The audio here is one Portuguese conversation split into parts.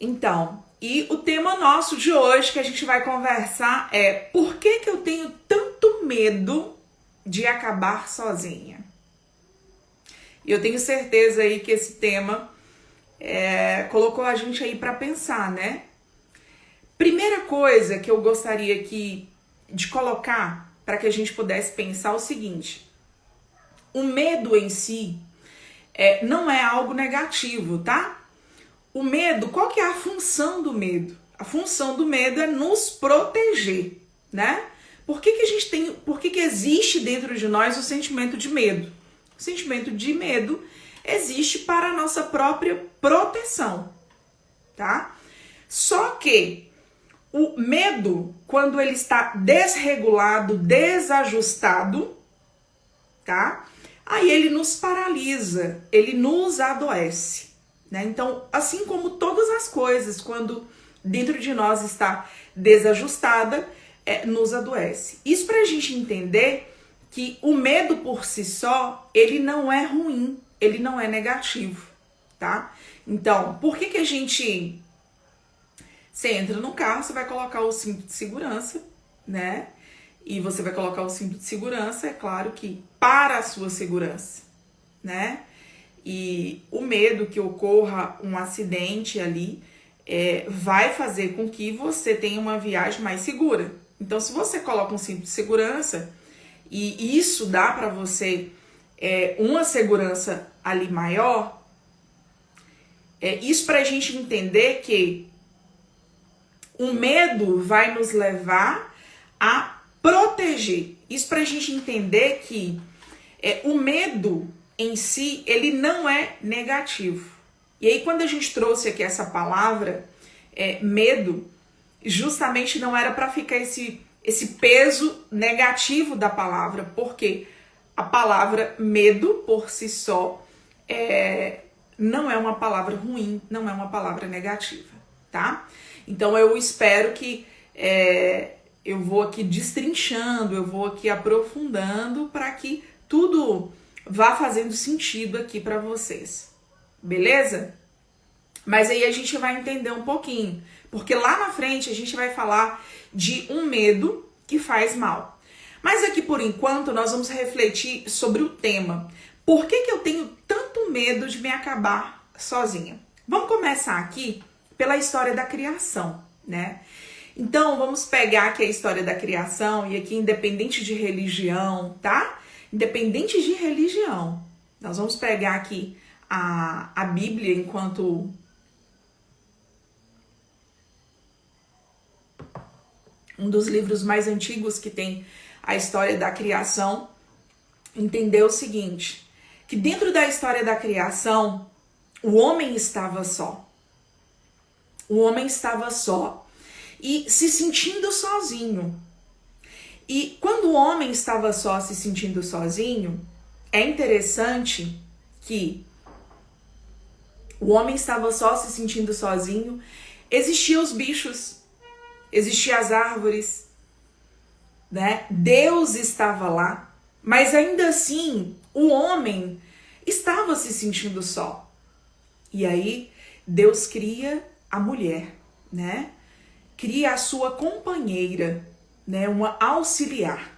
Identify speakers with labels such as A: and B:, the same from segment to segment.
A: E o tema nosso de hoje que a gente vai conversar é: por que eu tenho tanto medo de acabar sozinha? E eu tenho certeza aí que esse tema colocou a gente aí para pensar, né? Primeira coisa que eu gostaria aqui de colocar para que a gente pudesse pensar o seguinte: o medo em si não é algo negativo, tá? O medo, qual que é a função do medo? A função do medo é nos proteger, né? Por que existe dentro de nós o sentimento de medo? O sentimento de medo existe para a nossa própria proteção, tá? Só que o medo, quando ele está desregulado, desajustado, tá? Aí ele nos paralisa, ele nos adoece, né? Então, assim como todas as coisas, quando dentro de nós está desajustada, nos adoece. Isso para a gente entender que o medo por si só, ele não é ruim, ele não é negativo, tá? Então, por que a gente... Você entra no carro, você vai colocar o cinto de segurança, né? E você vai colocar o cinto de segurança, é claro que para a sua segurança, né? E o medo que ocorra um acidente ali vai fazer com que você tenha uma viagem mais segura. Então, se você coloca um cinto de segurança e isso dá para você uma segurança ali maior, isso para a gente entender que o medo vai nos levar a proteger. Isso para a gente entender que o medo em si, ele não é negativo. E aí, quando a gente trouxe aqui essa palavra, medo, justamente não era para ficar esse peso negativo da palavra, porque a palavra medo, por si só, não é uma palavra ruim, não é uma palavra negativa, tá? Então, eu espero que eu vou aqui destrinchando, eu vou aqui aprofundando para que tudo vá fazendo sentido aqui para vocês, beleza? Mas aí a gente vai entender um pouquinho, porque lá na frente a gente vai falar de um medo que faz mal. Mas aqui por enquanto nós vamos refletir sobre o tema. Por que eu tenho tanto medo de me acabar sozinha? Vamos começar aqui pela história da criação, né? Então, vamos pegar aqui a história da criação e aqui independente de religião, tá? Independente de religião. Nós vamos pegar aqui a Bíblia enquanto um dos livros mais antigos que tem a história da criação, entender o seguinte, que dentro da história da criação, o homem estava só. O homem estava só e se sentindo sozinho. E quando o homem estava só, se sentindo sozinho, é interessante que o homem estava só, se sentindo sozinho, existiam os bichos, existiam as árvores, né? Deus estava lá, mas ainda assim o homem estava se sentindo só. E aí Deus cria a mulher, né? Cria a sua companheira, né? Uma auxiliar.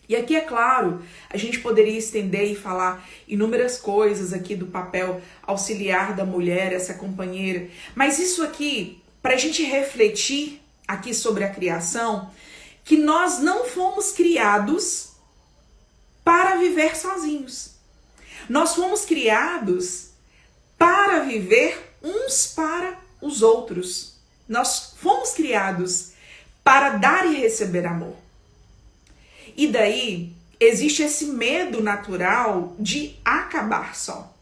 A: E aqui, é claro, a gente poderia estender e falar inúmeras coisas aqui do papel auxiliar da mulher, essa companheira. Mas isso aqui, para a gente refletir aqui sobre a criação, que nós não fomos criados para viver sozinhos. Nós fomos criados para viver uns para os outros. Nós fomos criados para dar e receber amor. E daí existe esse medo natural de acabar só.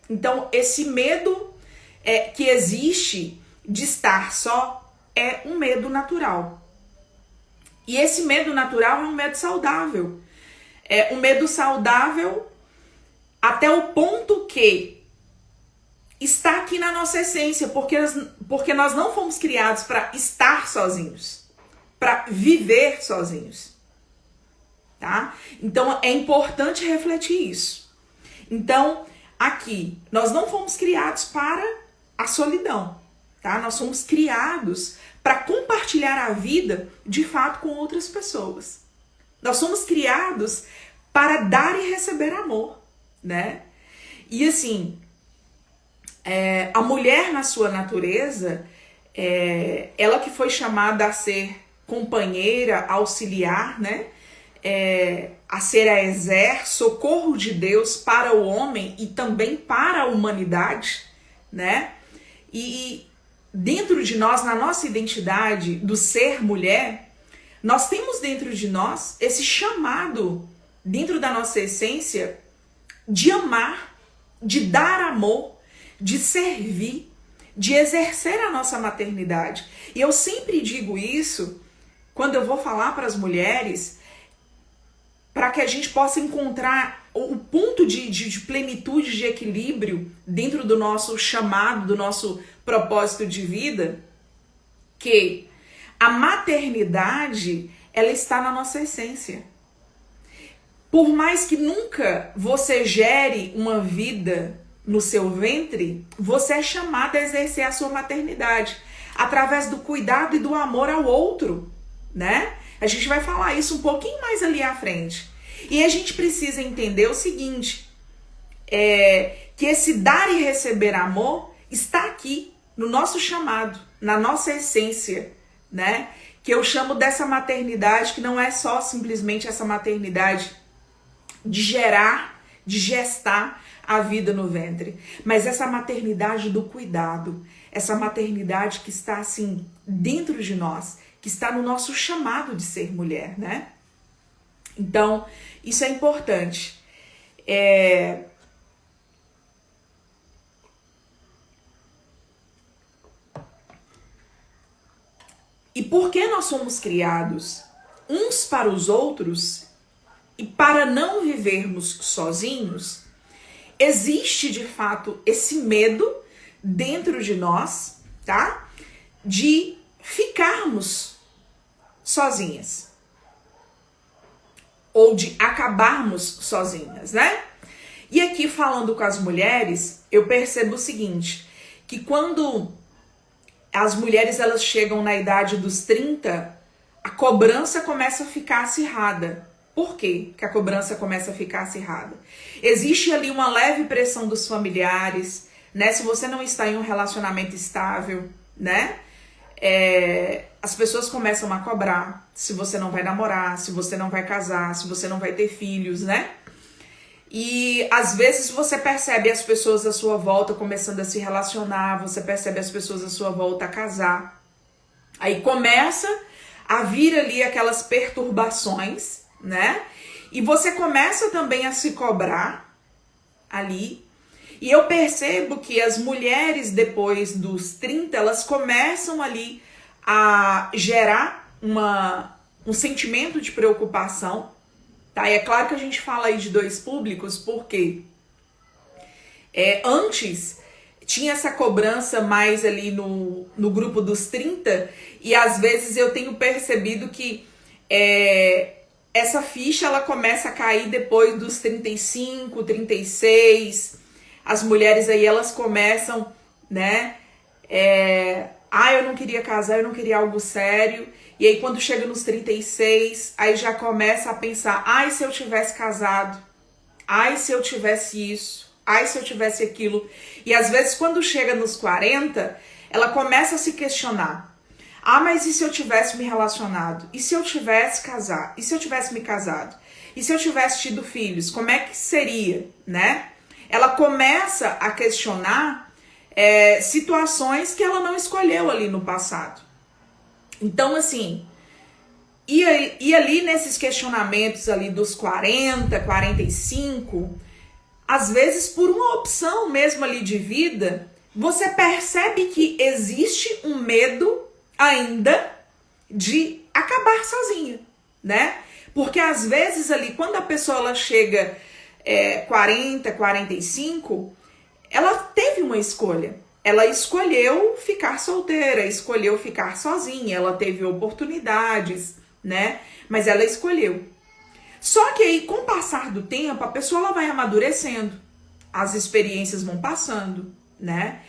A: Então, esse medo que existe de estar só é um medo natural. E esse medo natural é um medo saudável. É um medo saudável até o ponto que está aqui na nossa essência, porque nós não fomos criados para estar sozinhos, para viver sozinhos, tá? Então é importante refletir isso. Então, aqui, nós não fomos criados para a solidão, tá? Nós somos criados para compartilhar a vida, de fato, com outras pessoas. Nós somos criados para dar e receber amor, né? E assim, a mulher na sua natureza, ela que foi chamada a ser companheira, auxiliar, né? A ser a exer, socorro de Deus para o homem e também para a humanidade, né? E dentro de nós, na nossa identidade do ser mulher, nós temos dentro de nós esse chamado, dentro da nossa essência, de amar, de dar amor, de servir, de exercer a nossa maternidade. E eu sempre digo isso quando eu vou falar para as mulheres, para que a gente possa encontrar o ponto de plenitude, de equilíbrio dentro do nosso chamado, do nosso propósito de vida, que a maternidade, ela está na nossa essência. Por mais que nunca você gere uma vida no seu ventre, você é chamada a exercer a sua maternidade através do cuidado e do amor ao outro, né? A gente vai falar isso um pouquinho mais ali à frente. E a gente precisa entender o seguinte, que esse dar e receber amor está aqui no nosso chamado, na nossa essência, né? Que eu chamo dessa maternidade, que não é só simplesmente essa maternidade de gerar, de gestar a vida no ventre, mas essa maternidade do cuidado, essa maternidade que está assim dentro de nós, que está no nosso chamado de ser mulher, né? Então, isso é importante. E por que nós somos criados uns para os outros e para não vivermos sozinhos, existe de fato esse medo dentro de nós, tá? De ficarmos sozinhas. Ou de acabarmos sozinhas, né? E aqui falando com as mulheres, eu percebo o seguinte, que quando as mulheres elas chegam na idade dos 30, a cobrança começa a ficar acirrada. Por quê que a cobrança começa a ficar acirrada? Existe ali uma leve pressão dos familiares, né? Se você não está em um relacionamento estável, né? As pessoas começam a cobrar se você não vai namorar, se você não vai casar, se você não vai ter filhos, né? E às vezes você percebe as pessoas à sua volta começando a se relacionar, você percebe as pessoas à sua volta a casar. Aí começa a vir ali aquelas perturbações, né? E você começa também a se cobrar ali. E eu percebo que as mulheres depois dos 30, elas começam ali a gerar um sentimento de preocupação, tá? E é claro que a gente fala aí de dois públicos, porque antes tinha essa cobrança mais ali no grupo dos 30, e às vezes eu tenho percebido que essa ficha ela começa a cair depois dos 35, 36. As mulheres aí elas começam, né? Eu não queria casar, eu não queria algo sério. E aí quando chega nos 36, aí já começa a pensar, se eu tivesse casado, se eu tivesse isso, se eu tivesse aquilo. E às vezes quando chega nos 40, ela começa a se questionar. Mas e se eu tivesse me relacionado? E se eu tivesse casado? E se eu tivesse me casado? E se eu tivesse tido filhos? Como é que seria, né? Ela começa a questionar situações que ela não escolheu ali no passado. Então, assim, e ali nesses questionamentos ali dos 40, 45, às vezes por uma opção mesmo ali de vida, você percebe que existe um medo ainda de acabar sozinha, né? Porque às vezes ali, quando a pessoa ela chega 40, 45, ela teve uma escolha. Ela escolheu ficar solteira, escolheu ficar sozinha, ela teve oportunidades, né? Mas ela escolheu. Só que aí, com o passar do tempo, a pessoa ela vai amadurecendo, as experiências vão passando, né?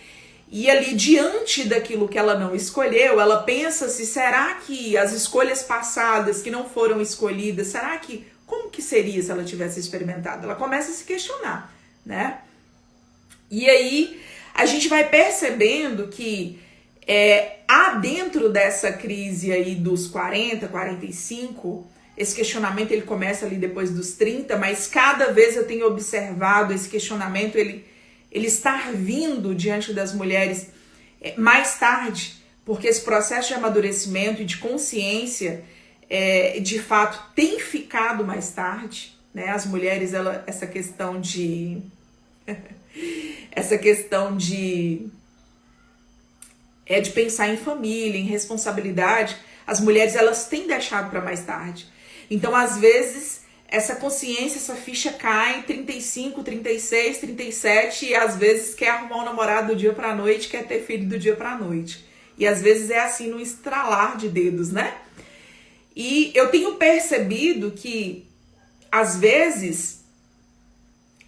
A: E ali, diante daquilo que ela não escolheu, ela pensa se será que as escolhas passadas que não foram escolhidas, será que, como que seria se ela tivesse experimentado? Ela começa a se questionar, né? E aí, a gente vai percebendo que há dentro dessa crise aí dos 40, 45, esse questionamento ele começa ali depois dos 30, mas cada vez eu tenho observado esse questionamento, ele estar vindo diante das mulheres mais tarde, porque esse processo de amadurecimento e de consciência, de fato, tem ficado mais tarde, né? As mulheres, essa questão de pensar em família, em responsabilidade, as mulheres elas têm deixado para mais tarde. Então, às vezes, essa consciência, essa ficha cai em 35, 36, 37 e às vezes quer arrumar um namorado do dia pra noite, quer ter filho do dia pra noite. E às vezes é assim, no estralar de dedos, né? E eu tenho percebido que, às vezes,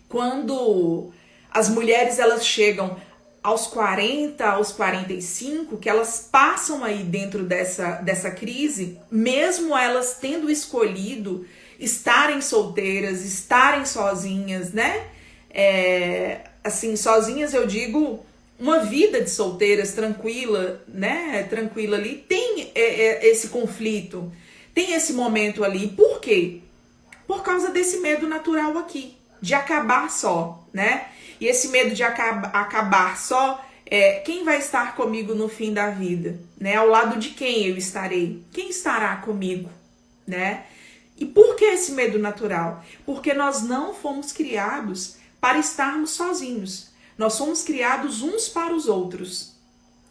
A: quando as mulheres elas chegam aos 40, aos 45, que elas passam aí dentro dessa crise, mesmo elas tendo escolhido estarem solteiras, estarem sozinhas, né? Assim, sozinhas eu digo uma vida de solteiras tranquila, né? Tranquila ali, tem esse conflito, tem esse momento ali. Por quê? Por causa desse medo natural aqui, de acabar só, né? E esse medo de acabar só, quem vai estar comigo no fim da vida? Né? Ao lado de quem eu estarei? Quem estará comigo? Né? E por que esse medo natural? Porque nós não fomos criados para estarmos sozinhos. Nós somos criados uns para os outros.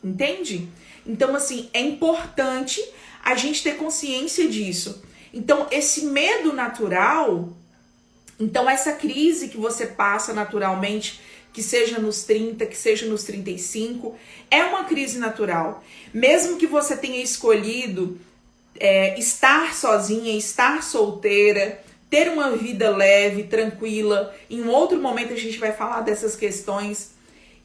A: Entende? Então, assim, é importante a gente ter consciência disso. Então, esse medo natural... Então, essa crise que você passa naturalmente, que seja nos 30, que seja nos 35, é uma crise natural. Mesmo que você tenha escolhido estar sozinha, estar solteira, ter uma vida leve, tranquila, em um outro momento a gente vai falar dessas questões.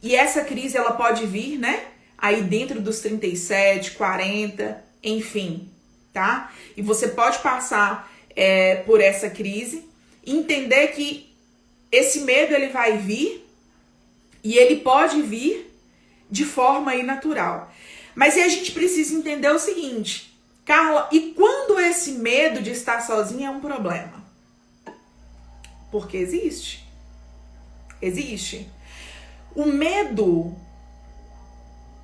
A: E essa crise, ela pode vir, né? Aí dentro dos 37, 40, enfim, tá? E você pode passar por essa crise, entender que esse medo ele vai vir e ele pode vir de forma aí natural. Mas aí a gente precisa entender o seguinte, Carla, e quando esse medo de estar sozinha é um problema? Porque existe. Existe. O medo...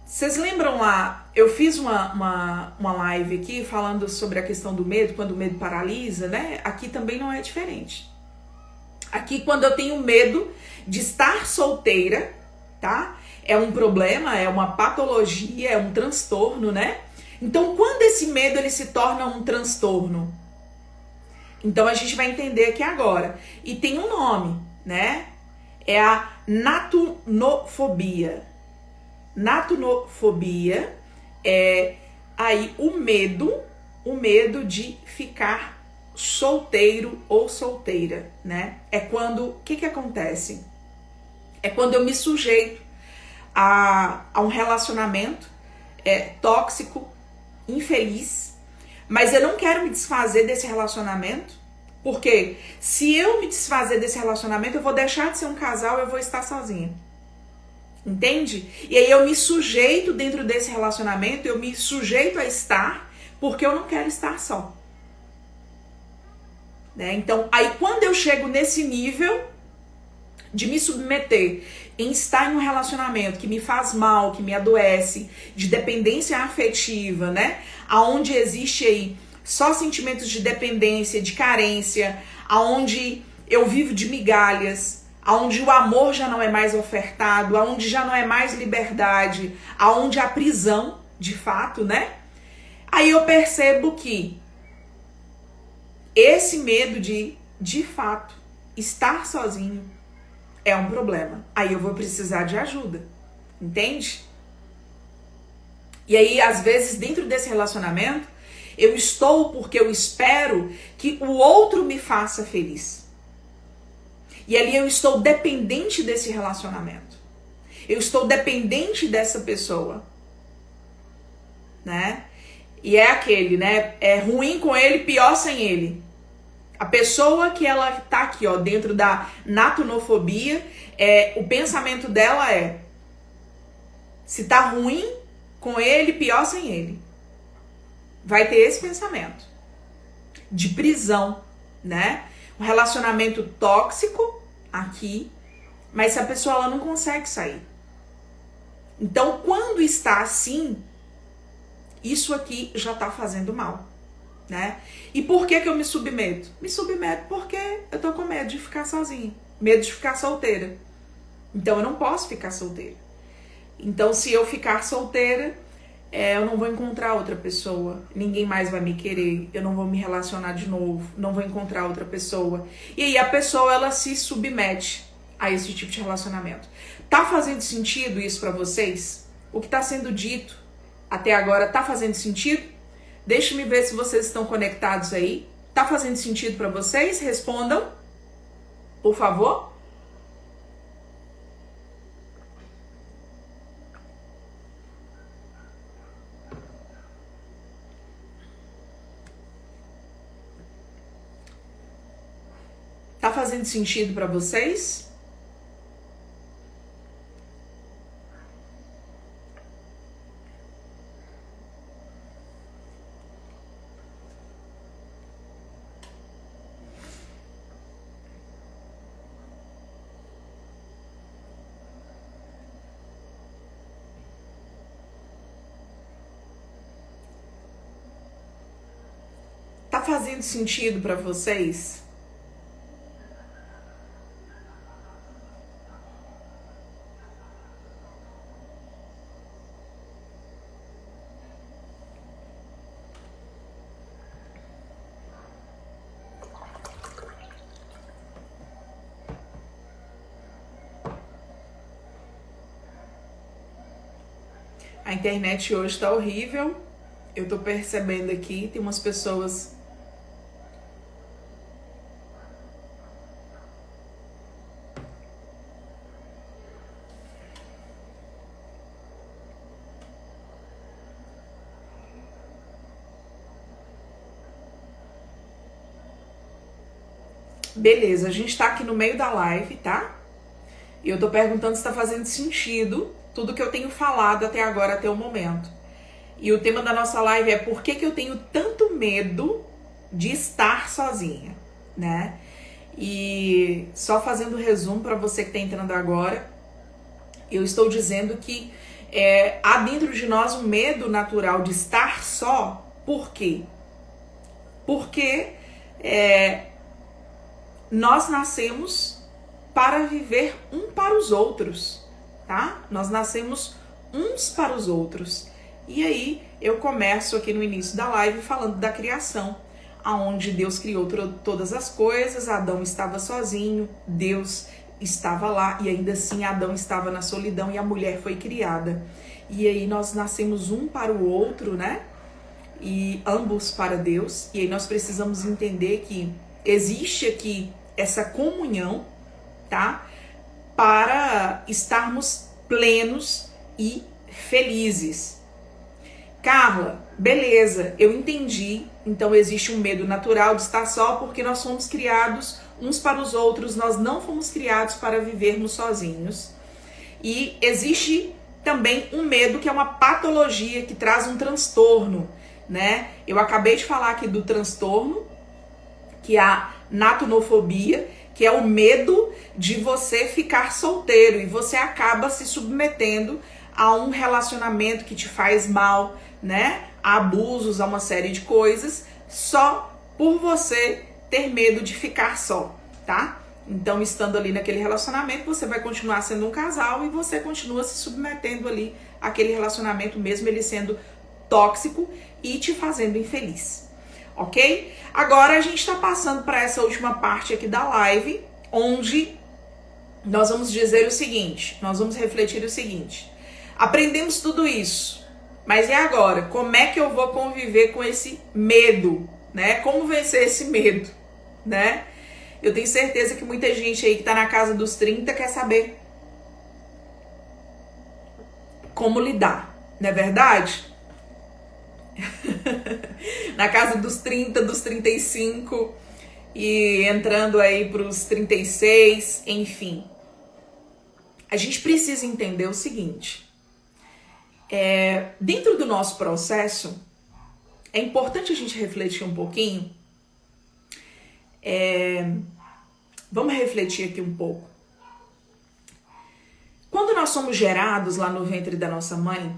A: Vocês lembram lá, eu fiz uma live aqui falando sobre a questão do medo, quando o medo paralisa, né? Aqui também não é diferente. Aqui, quando eu tenho medo de estar solteira, tá? É um problema, é uma patologia, é um transtorno, né? Então, quando esse medo ele se torna um transtorno? Então, a gente vai entender aqui agora. E tem um nome, né? É a natunofobia. Natunofobia é aí o medo de ficar solteiro ou solteira, né? É quando, o que acontece? É quando eu me sujeito a um relacionamento tóxico, infeliz, mas eu não quero me desfazer desse relacionamento, porque se eu me desfazer desse relacionamento, eu vou deixar de ser um casal, eu vou estar sozinha. Entende? E aí eu me sujeito dentro desse relacionamento, eu me sujeito a estar, porque eu não quero estar só. Né? Então, aí quando eu chego nesse nível de me submeter em estar em um relacionamento que me faz mal, que me adoece, de dependência afetiva, né? Aonde existe aí só sentimentos de dependência, de carência, aonde eu vivo de migalhas, aonde o amor já não é mais ofertado, aonde já não é mais liberdade, aonde há prisão, de fato, né? Aí eu percebo que esse medo de fato, estar sozinho é um problema. Aí eu vou precisar de ajuda, entende? E aí, às vezes, dentro desse relacionamento, eu estou porque eu espero que o outro me faça feliz. E ali eu estou dependente desse relacionamento. Eu estou dependente dessa pessoa, né? E é aquele, né? É ruim com ele, pior sem ele. A pessoa que ela tá aqui, ó, dentro da natunofobia, o pensamento dela é: se tá ruim com ele, pior sem ele. Vai ter esse pensamento de prisão, né? Um relacionamento tóxico aqui, mas a pessoa ela não consegue sair. Então, quando está assim, isso aqui já tá fazendo mal, né? E por que eu me submeto? Me submeto porque eu tô com medo de ficar sozinha, medo de ficar solteira. Então, eu não posso ficar solteira. Então, se eu ficar solteira, eu não vou encontrar outra pessoa, ninguém mais vai me querer, eu não vou me relacionar de novo, não vou encontrar outra pessoa. E aí a pessoa, ela se submete a esse tipo de relacionamento. Tá fazendo sentido isso pra vocês? O que tá sendo dito até agora tá fazendo sentido? Deixa-me ver se vocês estão conectados aí. Tá fazendo sentido pra vocês? Respondam, por favor. Tá fazendo sentido pra vocês? Tá fazendo sentido pra vocês? A internet hoje tá horrível. Eu tô percebendo aqui, tem umas pessoas... Beleza, a gente tá aqui no meio da live, tá? E eu tô perguntando se tá fazendo sentido tudo que eu tenho falado até agora, até o momento. E o tema da nossa live é por que eu tenho tanto medo de estar sozinha, né? E só fazendo resumo para você que tá entrando agora, eu estou dizendo que há dentro de nós um medo natural de estar só. Por quê? Porque nós nascemos para viver um para os outros, tá? Nós nascemos uns para os outros. E aí eu começo aqui no início da live falando da criação, aonde Deus criou todas as coisas, Adão estava sozinho, Deus estava lá e ainda assim Adão estava na solidão e a mulher foi criada. E aí nós nascemos um para o outro, né? E ambos para Deus. E aí nós precisamos entender que existe aqui essa comunhão, tá? Para estarmos plenos e felizes. Carla, beleza, eu entendi. Então existe um medo natural de estar só porque nós fomos criados uns para os outros, nós não fomos criados para vivermos sozinhos. E existe também um medo que é uma patologia que traz um transtorno, né? Eu acabei de falar aqui do transtorno, que é a natunofobia, que é o medo de você ficar solteiro e você acaba se submetendo a um relacionamento que te faz mal, né? A abusos, a uma série de coisas, só por você ter medo de ficar só, tá? Então, estando ali naquele relacionamento, você vai continuar sendo um casal e você continua se submetendo ali àquele relacionamento, mesmo ele sendo tóxico e te fazendo infeliz, ok? Agora a gente tá passando para essa última parte aqui da live, onde nós vamos dizer o seguinte, nós vamos refletir o seguinte: aprendemos tudo isso, mas e agora? Como é que eu vou conviver com esse medo, né? Como vencer esse medo, né? Eu tenho certeza que muita gente aí que tá na casa dos 30 quer saber. como lidar, não é verdade? Na casa dos 30, dos 35 e entrando aí para os 36, enfim. A gente precisa entender o seguinte, dentro do nosso processo, é importante a gente refletir um pouquinho. Vamos refletir aqui um pouco. Quando nós somos gerados lá no ventre da nossa mãe,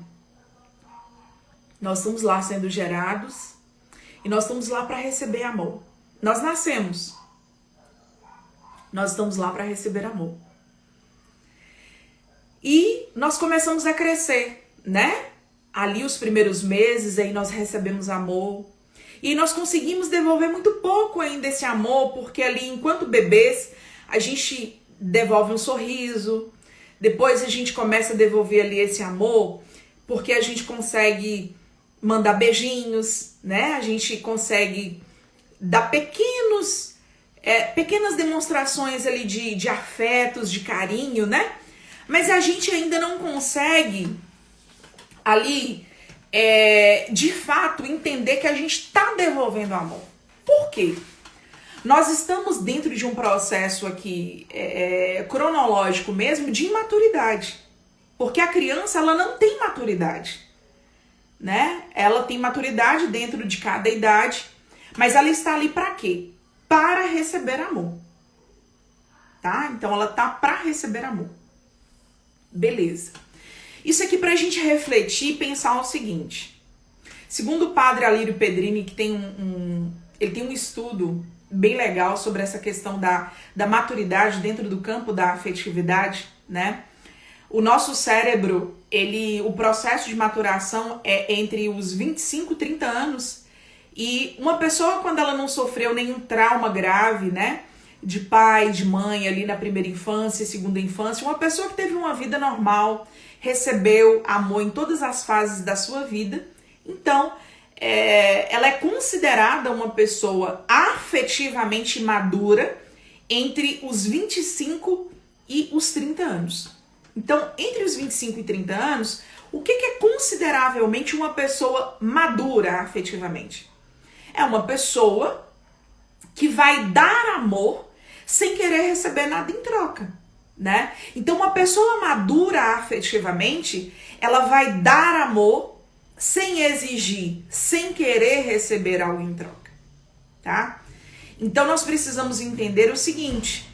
A: nós estamos lá sendo gerados e nós estamos lá para receber amor. Nós nascemos. Nós estamos lá para receber amor. E nós começamos a crescer, né? Ali os primeiros meses, aí nós recebemos amor. E nós conseguimos devolver muito pouco ainda esse amor, porque ali, enquanto bebês, a gente devolve um sorriso. Depois a gente começa a devolver ali esse amor, porque a gente consegue mandar beijinhos, né? A gente consegue dar pequenas demonstrações ali de afetos, de carinho, né? Mas a gente ainda não consegue ali, de fato, entender que a gente está devolvendo amor. Por quê? Nós estamos dentro de um processo aqui cronológico mesmo de imaturidade. Porque a criança, ela não tem maturidade, né? Ela tem maturidade dentro de cada idade, mas ela está ali para quê? Para receber amor. Tá? Então ela tá para receber amor. Beleza. Isso aqui pra gente refletir e pensar o seguinte. Segundo o padre Alírio Pedrini, que tem ele tem um estudo bem legal sobre essa questão da maturidade dentro do campo da afetividade, né? O nosso cérebro, o processo de maturação é entre os 25 e 30 anos. E uma pessoa, quando ela não sofreu nenhum trauma grave, né? De pai, de mãe ali na primeira infância, segunda infância, uma pessoa que teve uma vida normal, recebeu amor em todas as fases da sua vida, então ela é considerada uma pessoa afetivamente madura entre os 25 e os 30 anos. Então, entre os 25 e 30 anos, o que é consideravelmente uma pessoa madura afetivamente? É uma pessoa que vai dar amor sem querer receber nada em troca, né? Então, uma pessoa madura afetivamente, ela vai dar amor sem exigir, sem querer receber algo em troca, tá? Então, nós precisamos entender o seguinte,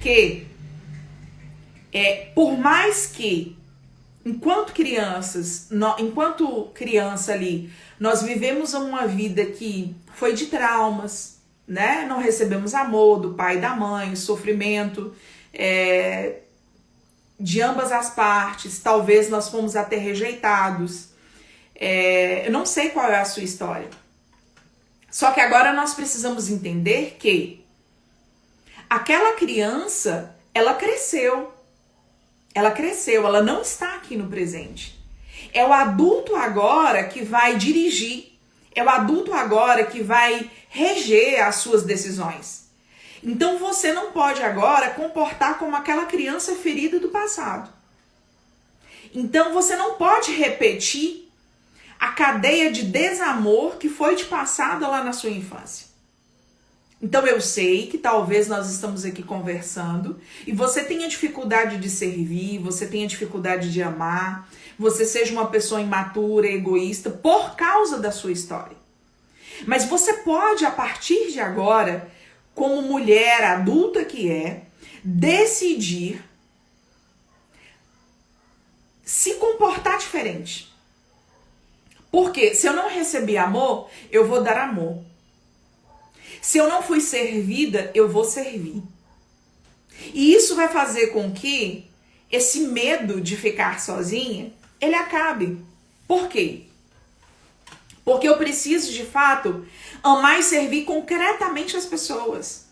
A: que por mais que, enquanto criança ali, nós vivemos uma vida que foi de traumas, né? Não recebemos amor do pai e da mãe, sofrimento de ambas as partes, talvez nós fomos até rejeitados. Eu não sei qual é a sua história. Só que agora nós precisamos entender que aquela criança, ela cresceu, ela não está aqui no presente. É o adulto agora que vai dirigir, é o adulto agora que vai reger as suas decisões. Então você não pode agora comportar como aquela criança ferida do passado. Então você não pode repetir a cadeia de desamor que foi te passada lá na sua infância. Então eu sei que talvez nós estamos aqui conversando e você tenha dificuldade de servir, você tenha dificuldade de amar, você seja uma pessoa imatura, egoísta por causa da sua história. Mas você pode, a partir de agora, como mulher adulta que decidir se comportar diferente. Porque se eu não recebi amor, eu vou dar amor. Se eu não fui servida, eu vou servir. E isso vai fazer com que esse medo de ficar sozinha, ele acabe. Por quê? Porque eu preciso, de fato, amar e servir concretamente as pessoas.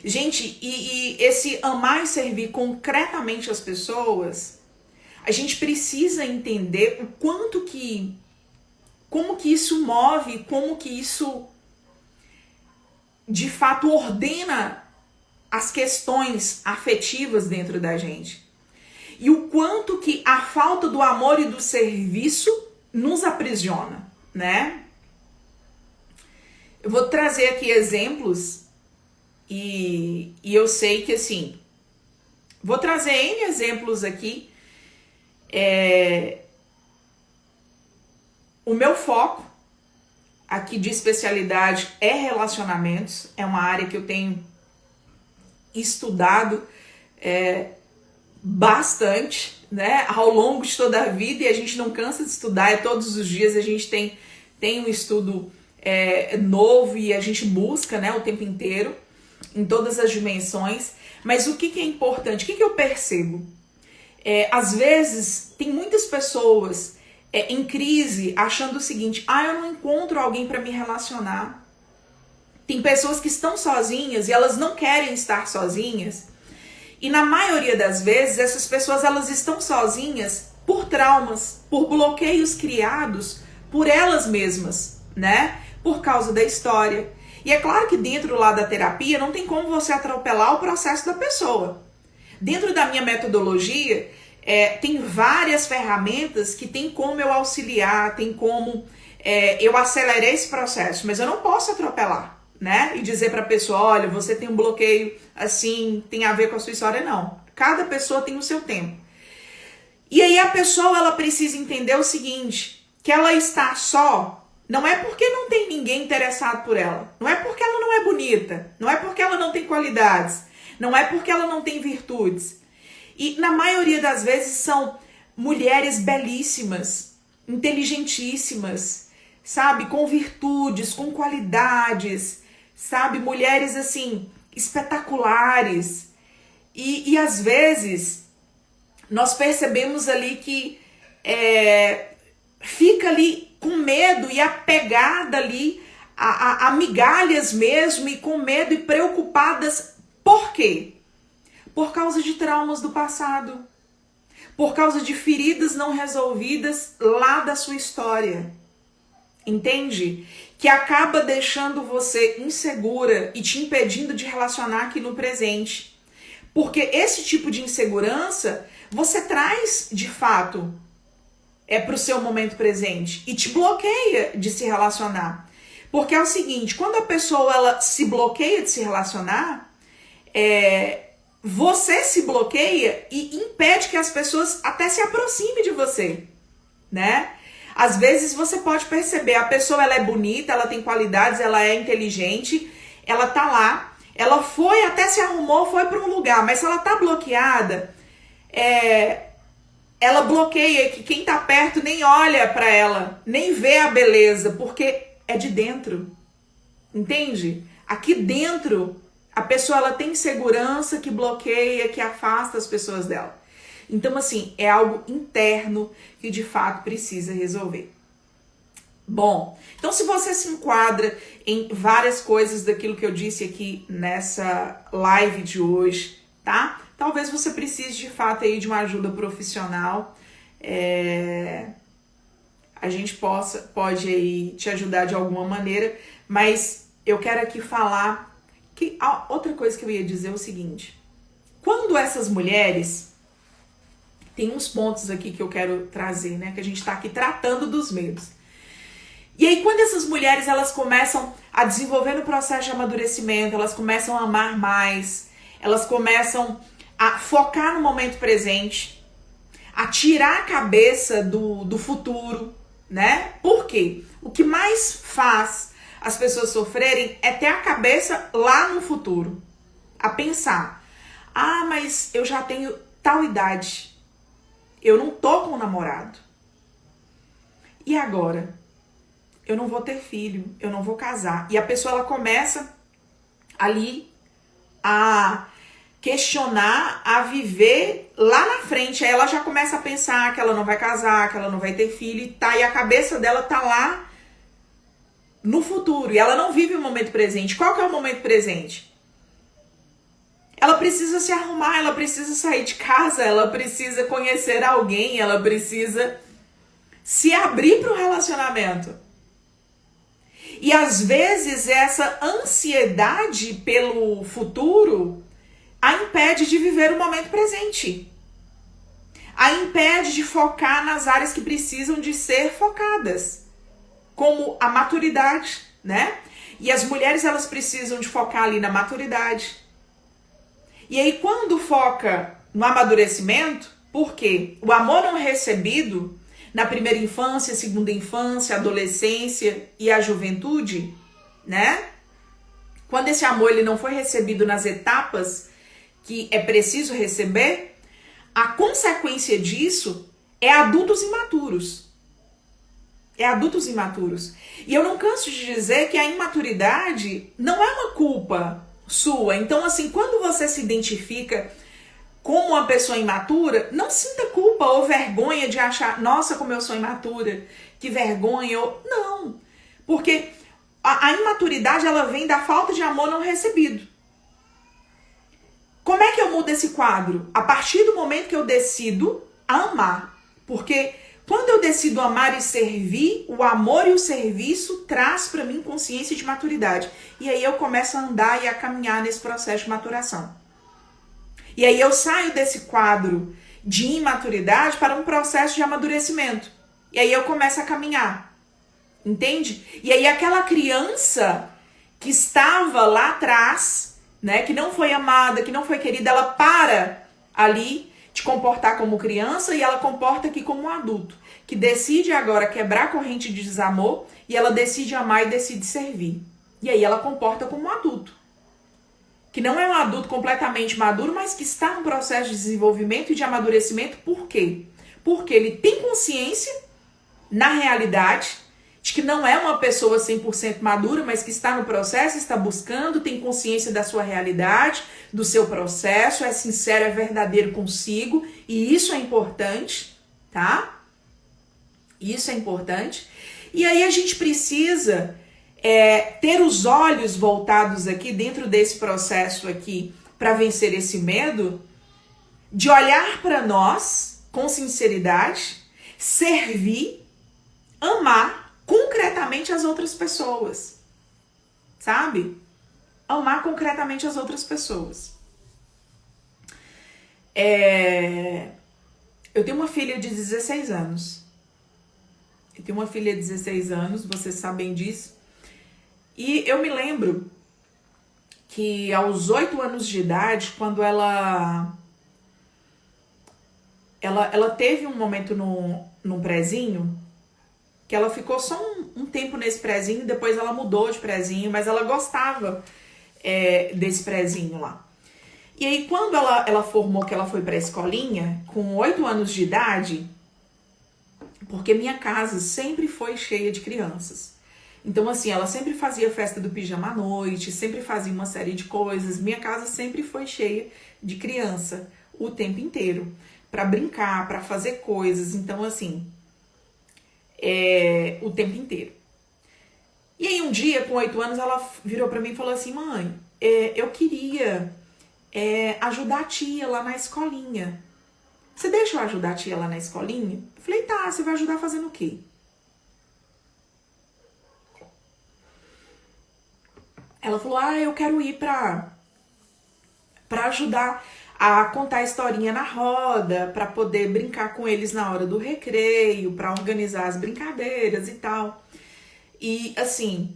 A: Gente, e esse amar e servir concretamente as pessoas, a gente precisa entender o quanto que, como que isso move, como que isso, de fato, ordena as questões afetivas dentro da gente. e o quanto que a falta do amor e do serviço nos aprisiona, né? Eu vou trazer aqui exemplos e eu sei que assim, vou trazer N exemplos aqui. O meu foco aqui de especialidade é relacionamentos, é uma área que eu tenho estudado bastante, né, ao longo de toda a vida, e a gente não cansa de estudar, todos os dias a gente tem um estudo novo e a gente busca, né, o tempo inteiro, em todas as dimensões. Mas o que é importante? O que eu percebo? Às vezes, tem muitas pessoas em crise achando o seguinte: eu não encontro alguém para me relacionar. Tem pessoas que estão sozinhas e elas não querem estar sozinhas. E na maioria das vezes, essas pessoas elas estão sozinhas por traumas, por bloqueios criados por elas mesmas, né? Por causa da história. E é claro que dentro lá da terapia não tem como você atropelar o processo da pessoa. Dentro da minha metodologia, tem várias ferramentas que tem como eu auxiliar, tem como eu acelerar esse processo, mas eu não posso atropelar, né? E dizer para a pessoa: olha, você tem um bloqueio assim, tem a ver com a sua história. Não. Cada pessoa tem o seu tempo. E aí a pessoa ela precisa entender o seguinte, que ela está só. Não é porque não tem ninguém interessado por ela. Não é porque ela não é bonita. Não é porque ela não tem qualidades. Não é porque ela não tem virtudes. E na maioria das vezes são mulheres belíssimas, inteligentíssimas, sabe? Com virtudes, com qualidades, sabe? Mulheres assim, espetaculares. E às vezes nós percebemos ali que fica ali com medo e apegada ali a migalhas mesmo, e com medo e preocupadas. Por quê? Por causa de traumas do passado, por causa de feridas não resolvidas lá da sua história, entende? Que acaba deixando você insegura e te impedindo de relacionar aqui no presente. Porque esse tipo de insegurança você traz de fato para o seu momento presente e te bloqueia de se relacionar. Porque é o seguinte, quando a pessoa ela se bloqueia de se relacionar, você se bloqueia e impede que as pessoas até se aproximem de você, né? Às vezes você pode perceber, a pessoa ela é bonita, ela tem qualidades, ela é inteligente, ela tá lá, ela foi, até se arrumou, foi para um lugar, mas se ela tá bloqueada, ela bloqueia, que quem tá perto nem olha para ela, nem vê a beleza, porque é de dentro, entende? Aqui dentro, a pessoa ela tem insegurança que bloqueia, que afasta as pessoas dela. Então, assim, é algo interno que de fato precisa resolver. Bom, então se você se enquadra em várias coisas daquilo que eu disse aqui nessa live de hoje, tá? Talvez você precise de fato aí de uma ajuda profissional. A gente pode aí te ajudar de alguma maneira, mas eu quero aqui falar que outra coisa que eu ia dizer é o seguinte: quando essas mulheres, tem uns pontos aqui que eu quero trazer, né, que a gente está aqui tratando dos medos. E aí quando essas mulheres elas começam a desenvolver no processo de amadurecimento, elas começam a amar mais, elas começam a focar no momento presente, a tirar a cabeça do futuro, né? Por quê? O que mais faz as pessoas sofrerem é ter a cabeça lá no futuro, a pensar: mas eu já tenho tal idade, eu não tô com um namorado, e agora? Eu não vou ter filho, eu não vou casar. E a pessoa ela começa ali a questionar, a viver lá na frente. Aí ela já começa a pensar que ela não vai casar, que ela não vai ter filho, e a cabeça dela tá lá no futuro, e ela não vive o momento presente. Qual que é o momento presente? Ela precisa se arrumar, ela precisa sair de casa, ela precisa conhecer alguém, ela precisa se abrir para o relacionamento. E às vezes essa ansiedade pelo futuro a impede de viver o momento presente. a impede de focar nas áreas que precisam de ser focadas, como a maturidade, né? E as mulheres, elas precisam de focar ali na maturidade. E aí, quando foca no amadurecimento, por quê? O amor não recebido na primeira infância, segunda infância, adolescência e a juventude, né? Quando esse amor ele não foi recebido nas etapas que é preciso receber, a consequência disso é adultos imaturos. É adultos imaturos. E eu não canso de dizer que a imaturidade não é uma culpa sua. Então, assim, quando você se identifica como uma pessoa imatura, não sinta culpa ou vergonha de achar, nossa, como eu sou imatura, que vergonha. Não, porque a imaturidade, ela vem da falta de amor não recebido. Como é que eu mudo esse quadro? A partir do momento que eu decido amar. Porque quando eu decido amar e servir, o amor e o serviço traz para mim consciência de maturidade. E aí eu começo a andar e a caminhar nesse processo de maturação. E aí eu saio desse quadro de imaturidade para um processo de amadurecimento. E aí eu começo a caminhar. Entende? E aí aquela criança que estava lá atrás, né, que não foi amada, que não foi querida, ela para ali de comportar como criança e ela comporta aqui como um adulto, que decide agora quebrar a corrente de desamor e ela decide amar e decide servir. E aí ela comporta como um adulto, que não é um adulto completamente maduro, mas que está no processo de desenvolvimento e de amadurecimento. Por quê? Porque ele tem consciência, na realidade, de que não é uma pessoa 100% madura, mas que está no processo, está buscando, tem consciência da sua realidade, do seu processo, é sincero, é verdadeiro consigo, e isso é importante, tá? Isso é importante. E aí a gente precisa ter os olhos voltados aqui, dentro desse processo aqui, para vencer esse medo, de olhar para nós com sinceridade, servir, amar concretamente as outras pessoas, sabe? Amar concretamente as outras pessoas. Eu tenho uma filha de 16 anos. Vocês sabem disso. E eu me lembro que aos 8 anos de idade, quando ela teve um momento num prezinho, que ela ficou só um tempo nesse prezinho, depois ela mudou de prezinho, mas ela gostava desse prezinho lá. E aí, quando ela formou, que ela foi pra escolinha, com 8 anos de idade, porque minha casa sempre foi cheia de crianças. Então, assim, ela sempre fazia festa do pijama à noite, sempre fazia uma série de coisas. Minha casa sempre foi cheia de criança o tempo inteiro, pra brincar, pra fazer coisas. Então, assim, o tempo inteiro. E aí um dia, com 8 anos, ela virou pra mim e falou assim: mãe, eu queria ajudar a tia lá na escolinha. Você deixa eu ajudar a tia lá na escolinha? Eu falei, tá, você vai ajudar fazendo o quê? Ela falou, eu quero ir pra ajudar a contar a historinha na roda, pra poder brincar com eles na hora do recreio, pra organizar as brincadeiras e tal. E, assim,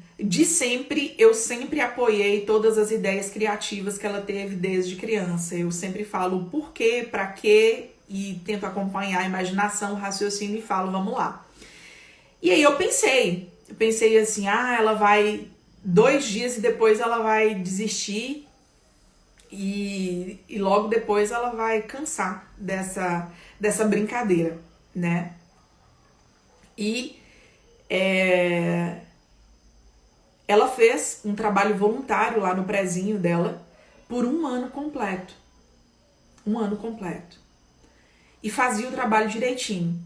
A: eu sempre apoiei todas as ideias criativas que ela teve desde criança. Eu sempre falo o porquê, pra quê, e tento acompanhar a imaginação, o raciocínio e falo, vamos lá. E aí eu pensei assim, ela vai 2 dias e depois ela vai desistir e logo depois ela vai cansar dessa brincadeira, né? E ela fez um trabalho voluntário lá no prezinho dela por 1 ano completo. 1 ano completo. E fazia o trabalho direitinho.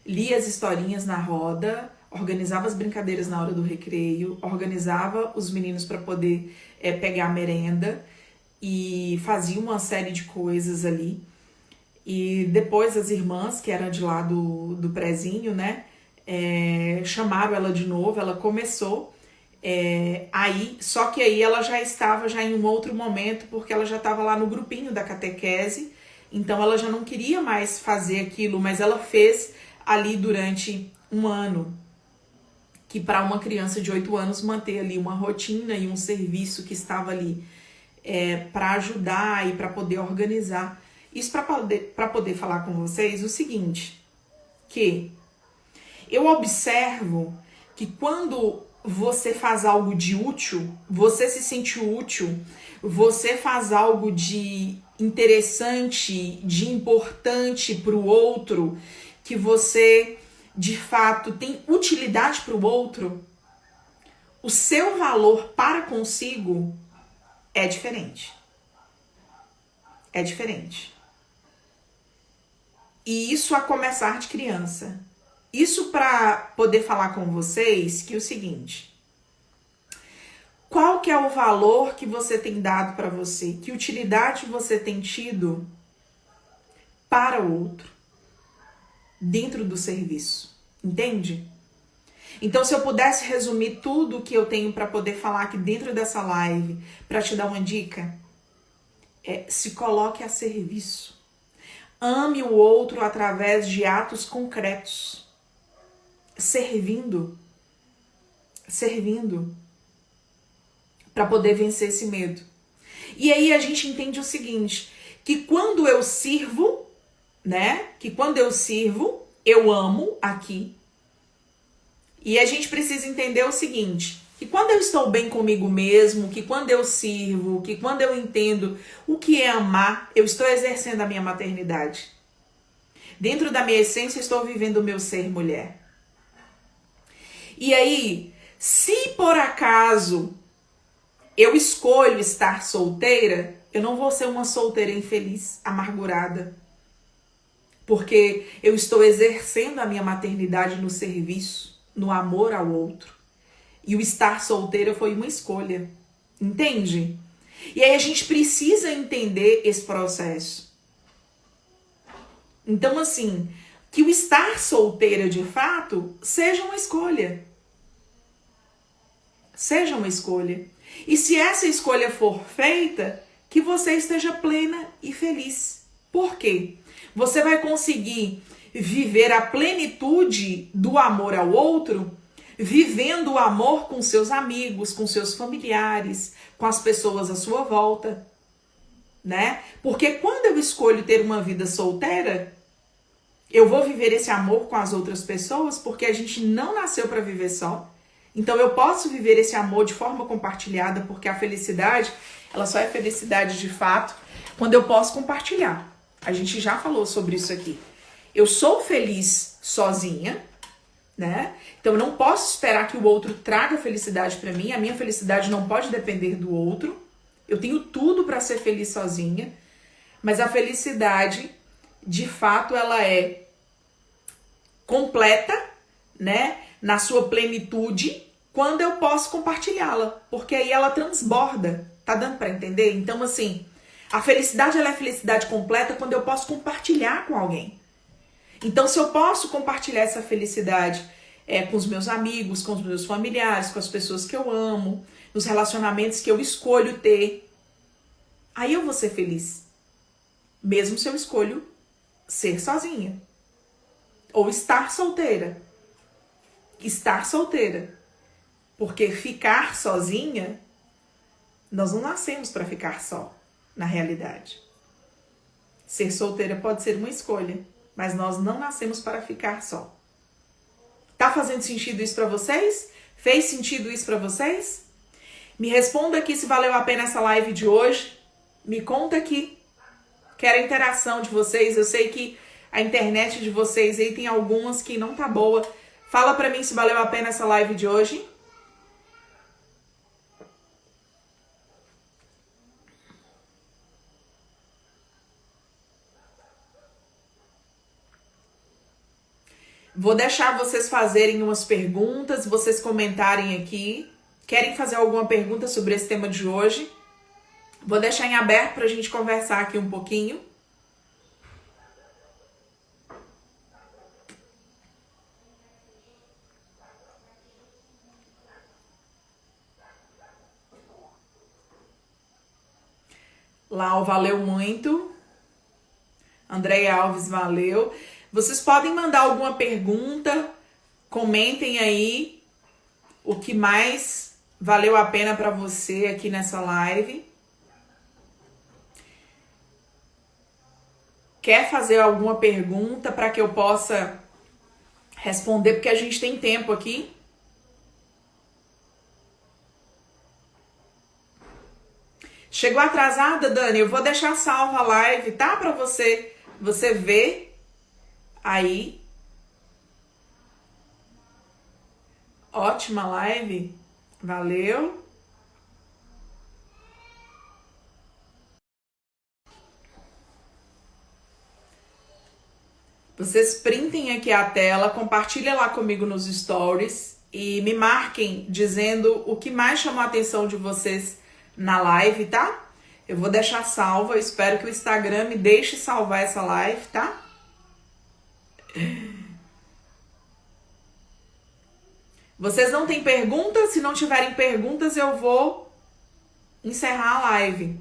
A: Lia as historinhas na roda, organizava as brincadeiras na hora do recreio, organizava os meninos para poder pegar a merenda e fazia uma série de coisas ali. E depois as irmãs, que eram de lá do prezinho, né, chamaram ela de novo, ela começou aí, só que aí ela já estava em um outro momento, porque ela já estava lá no grupinho da catequese. Então ela já não queria mais fazer aquilo, mas ela fez ali durante um ano. Que para uma criança de 8 anos manter ali uma rotina e um serviço que estava ali para ajudar e para poder organizar. Isso para poder falar com vocês o seguinte, que eu observo que quando você faz algo de útil, você se sente útil, você faz algo de interessante, de importante para o outro, que você de fato tem utilidade para o outro, o seu valor para consigo é diferente. É diferente. E isso a começar de criança. Isso para poder falar com vocês que é o seguinte: qual que é o valor que você tem dado para você? Que utilidade você tem tido para o outro dentro do serviço? Entende? Então, se eu pudesse resumir tudo que eu tenho para poder falar aqui dentro dessa live, para te dar uma dica, se coloque a serviço. Ame o outro através de atos concretos. Servindo para poder vencer esse medo. E aí a gente entende o seguinte, que quando eu sirvo, né? Que quando eu sirvo, eu amo aqui. E a gente precisa entender o seguinte, que quando eu estou bem comigo mesmo, que quando eu sirvo, que quando eu entendo o que é amar, eu estou exercendo a minha maternidade. Dentro da minha essência, eu estou vivendo o meu ser mulher. E aí, se por acaso eu escolho estar solteira, eu não vou ser uma solteira infeliz, amargurada. Porque eu estou exercendo a minha maternidade no serviço, no amor ao outro. E o estar solteira foi uma escolha. Entende? E aí a gente precisa entender esse processo. Então, assim, que o estar solteira de fato seja uma escolha. Seja uma escolha. E se essa escolha for feita, que você esteja plena e feliz. Por quê? Você vai conseguir viver a plenitude do amor ao outro, vivendo o amor com seus amigos, com seus familiares, com as pessoas à sua volta, né? Porque quando eu escolho ter uma vida solteira, eu vou viver esse amor com as outras pessoas, porque a gente não nasceu para viver só. Então eu posso viver esse amor de forma compartilhada, porque a felicidade, ela só é felicidade de fato quando eu posso compartilhar. A gente já falou sobre isso aqui. Eu sou feliz sozinha, né? Então eu não posso esperar que o outro traga felicidade para mim. A minha felicidade não pode depender do outro. Eu tenho tudo para ser feliz sozinha, mas a felicidade, de fato, ela é completa, né? Na sua plenitude, quando eu posso compartilhá-la, porque aí ela transborda. Tá dando para entender? Então, assim, a felicidade, ela é felicidade completa quando eu posso compartilhar com alguém. Então, se eu posso compartilhar essa felicidade com os meus amigos, com os meus familiares, com as pessoas que eu amo, nos relacionamentos que eu escolho ter, aí eu vou ser feliz. Mesmo se eu escolho ser sozinha. Ou estar solteira. Estar solteira. Porque ficar sozinha, nós não nascemos para ficar só, na realidade. Ser solteira pode ser uma escolha, mas nós não nascemos para ficar só. Tá fazendo sentido isso para vocês? Fez sentido isso para vocês? Me responda aqui se valeu a pena essa live de hoje. Me conta aqui. Quero a interação de vocês. Eu sei que a internet de vocês aí tem algumas que não tá boa. Fala pra mim se valeu a pena essa live de hoje. Vou deixar vocês fazerem umas perguntas, vocês comentarem aqui. Querem fazer alguma pergunta sobre esse tema de hoje? Vou deixar em aberto pra gente conversar aqui um pouquinho. Lau, valeu muito. Andréia Alves, valeu. Vocês podem mandar alguma pergunta, comentem aí o que mais valeu a pena para você aqui nessa live. Quer fazer alguma pergunta para que eu possa responder, porque a gente tem tempo aqui? Chegou atrasada, Dani? Eu vou deixar salva a live, tá? Para você ver aí. Ótima live. Valeu. Vocês printem aqui a tela, compartilhem lá comigo nos stories e me marquem dizendo o que mais chamou a atenção de vocês na live, tá? Eu vou deixar salva, eu espero que o Instagram me deixe salvar essa live, tá? Vocês não têm perguntas? Se não tiverem perguntas, eu vou encerrar a live.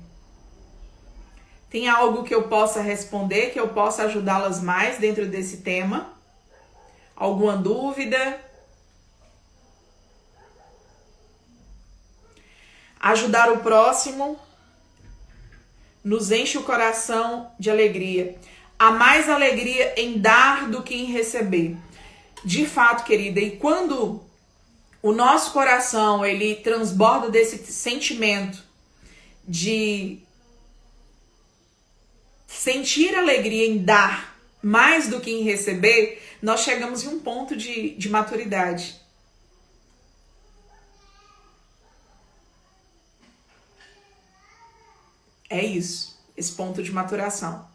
A: Tem algo que eu possa responder, que eu possa ajudá-las mais dentro desse tema? Alguma dúvida? Ajudar o próximo nos enche o coração de alegria. Há mais alegria em dar do que em receber. De fato, querida, e quando o nosso coração ele transborda desse sentimento de sentir alegria em dar mais do que em receber, nós chegamos em um ponto de maturidade. É isso, esse ponto de maturação.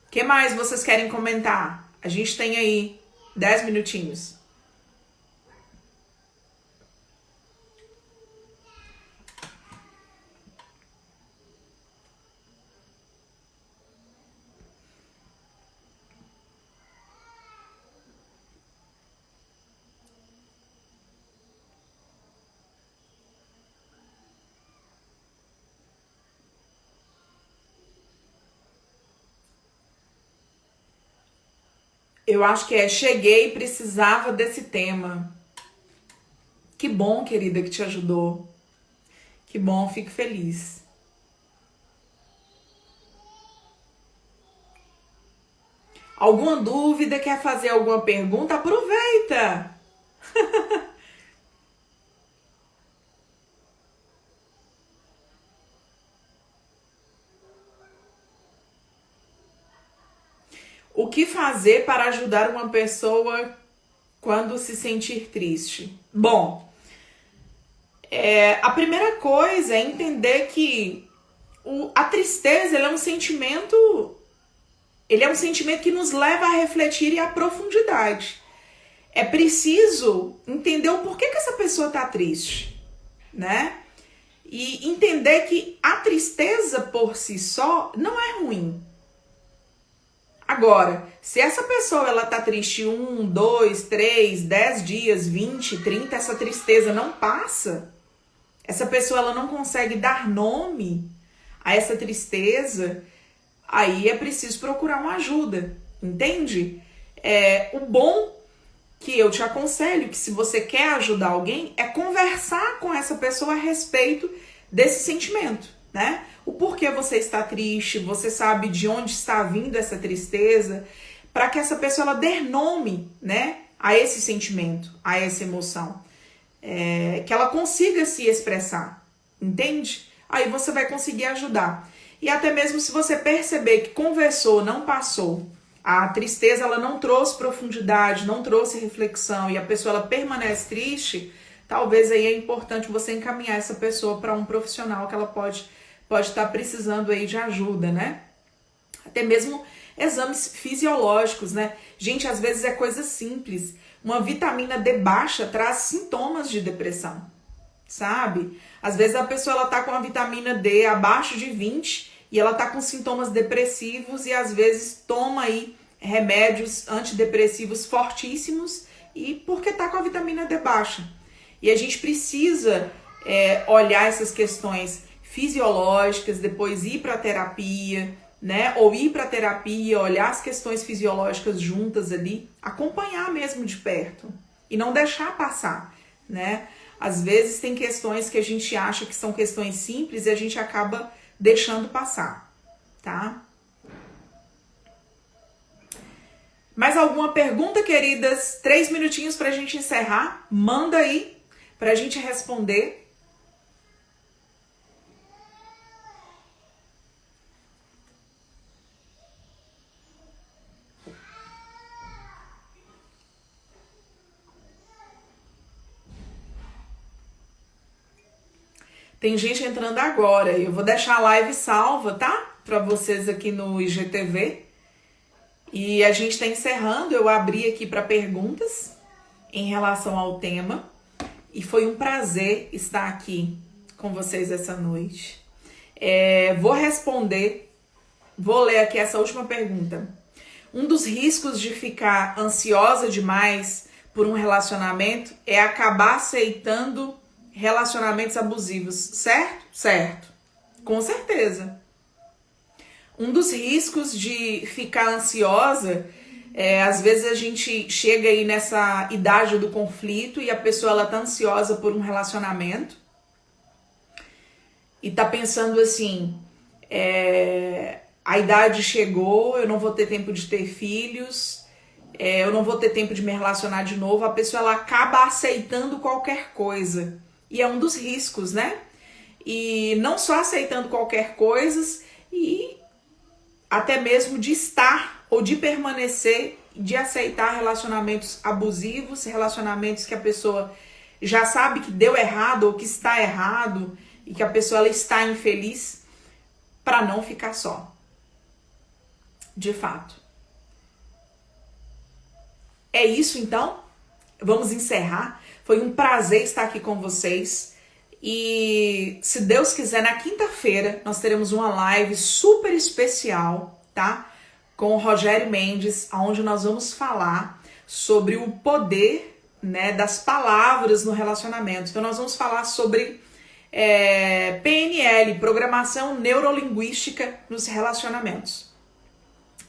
A: O que mais vocês querem comentar? A gente tem aí 10 minutinhos. Eu acho que cheguei e precisava desse tema. Que bom, querida, que te ajudou. Que bom, fico feliz. Alguma dúvida, quer fazer alguma pergunta? Aproveita! O que fazer para ajudar uma pessoa quando se sentir triste? Bom, a primeira coisa é entender que a tristeza é um sentimento, ele é um sentimento que nos leva a refletir e a profundidade. É preciso entender o porquê que essa pessoa está triste, né? E entender que a tristeza por si só não é ruim. Agora, se essa pessoa ela tá triste 1, 2, 3, 10 dias, 20, 30, essa tristeza não passa, essa pessoa ela não consegue dar nome a essa tristeza, aí é preciso procurar uma ajuda, entende? O bom que eu te aconselho, que se você quer ajudar alguém, é conversar com essa pessoa a respeito desse sentimento, né? O porquê você está triste, você sabe de onde está vindo essa tristeza, para que essa pessoa ela dê nome, né, a esse sentimento, a essa emoção, que ela consiga se expressar, entende? Aí você vai conseguir ajudar. E até mesmo se você perceber que conversou, não passou, a tristeza ela não trouxe profundidade, não trouxe reflexão e a pessoa ela permanece triste, talvez aí é importante você encaminhar essa pessoa para um profissional que ela pode estar precisando aí de ajuda, né? Até mesmo exames fisiológicos, né? Gente, às vezes é coisa simples. Uma vitamina D baixa traz sintomas de depressão, sabe? Às vezes a pessoa ela tá com a vitamina D abaixo de 20 e ela tá com sintomas depressivos e às vezes toma aí remédios antidepressivos fortíssimos e porque tá com a vitamina D baixa. E a gente precisa olhar essas questões fisiológicas, depois ir para terapia, né? Ou ir para terapia, olhar as questões fisiológicas juntas ali, acompanhar mesmo de perto e não deixar passar, né? Às vezes tem questões que a gente acha que são questões simples e a gente acaba deixando passar, tá? Mais alguma pergunta, queridas? 3 minutinhos pra gente encerrar. Manda aí pra gente responder. Tem gente entrando agora. Eu vou deixar a live salva, tá? Pra vocês aqui no IGTV. E a gente tá encerrando. Eu abri aqui para perguntas em relação ao tema. E foi um prazer estar aqui com vocês essa noite. Vou responder. Vou ler aqui essa última pergunta. Um dos riscos de ficar ansiosa demais por um relacionamento é acabar aceitando relacionamentos abusivos, certo? Certo. Com certeza. Um dos riscos de ficar ansiosa às vezes a gente chega aí nessa idade do conflito e a pessoa ela tá ansiosa por um relacionamento e tá pensando assim, a idade chegou, eu não vou ter tempo de ter filhos, eu não vou ter tempo de me relacionar de novo. A pessoa ela acaba aceitando qualquer coisa. E é um dos riscos, né? E não só aceitando qualquer coisa, e até mesmo de estar ou de permanecer, de aceitar relacionamentos abusivos, relacionamentos que a pessoa já sabe que deu errado ou que está errado e que a pessoa ela está infeliz, para não ficar só. De fato. É isso então? Vamos encerrar. Foi um prazer estar aqui com vocês. E se Deus quiser, na quinta-feira nós teremos uma live super especial, tá? Com o Rogério Mendes, onde nós vamos falar sobre o poder, né, das palavras no relacionamento. Então nós vamos falar sobre PNL, Programação Neurolinguística nos Relacionamentos.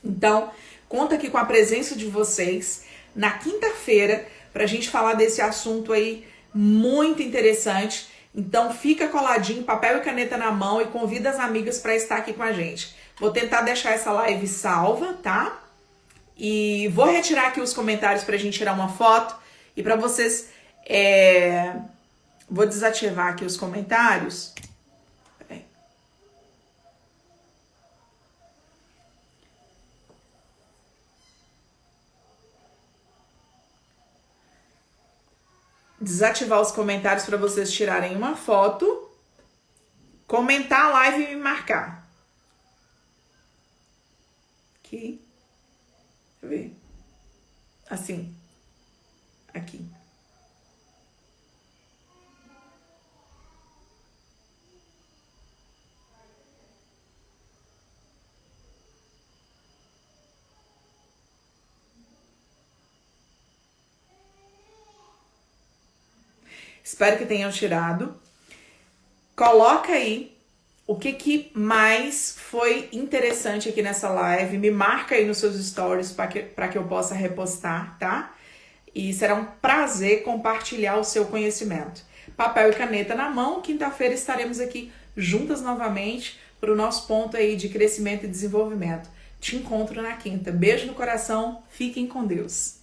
A: Então, conta aqui com a presença de vocês na quinta-feira pra gente falar desse assunto aí muito interessante. Então fica coladinho, papel e caneta na mão e convida as amigas para estar aqui com a gente. Vou tentar deixar essa live salva, tá? E vou retirar aqui os comentários pra gente tirar uma foto. E pra vocês, vou desativar aqui os comentários. Peraí. Desativar os comentários para vocês tirarem uma foto, comentar a live e me marcar. Aqui. Deixa eu ver. Assim. Aqui. Espero que tenham tirado. Coloca aí o que mais foi interessante aqui nessa live. Me marca aí nos seus stories para que eu possa repostar, tá? E será um prazer compartilhar o seu conhecimento. Papel e caneta na mão. Quinta-feira estaremos aqui juntas novamente para o nosso ponto aí de crescimento e desenvolvimento. Te encontro na quinta. Beijo no coração. Fiquem com Deus.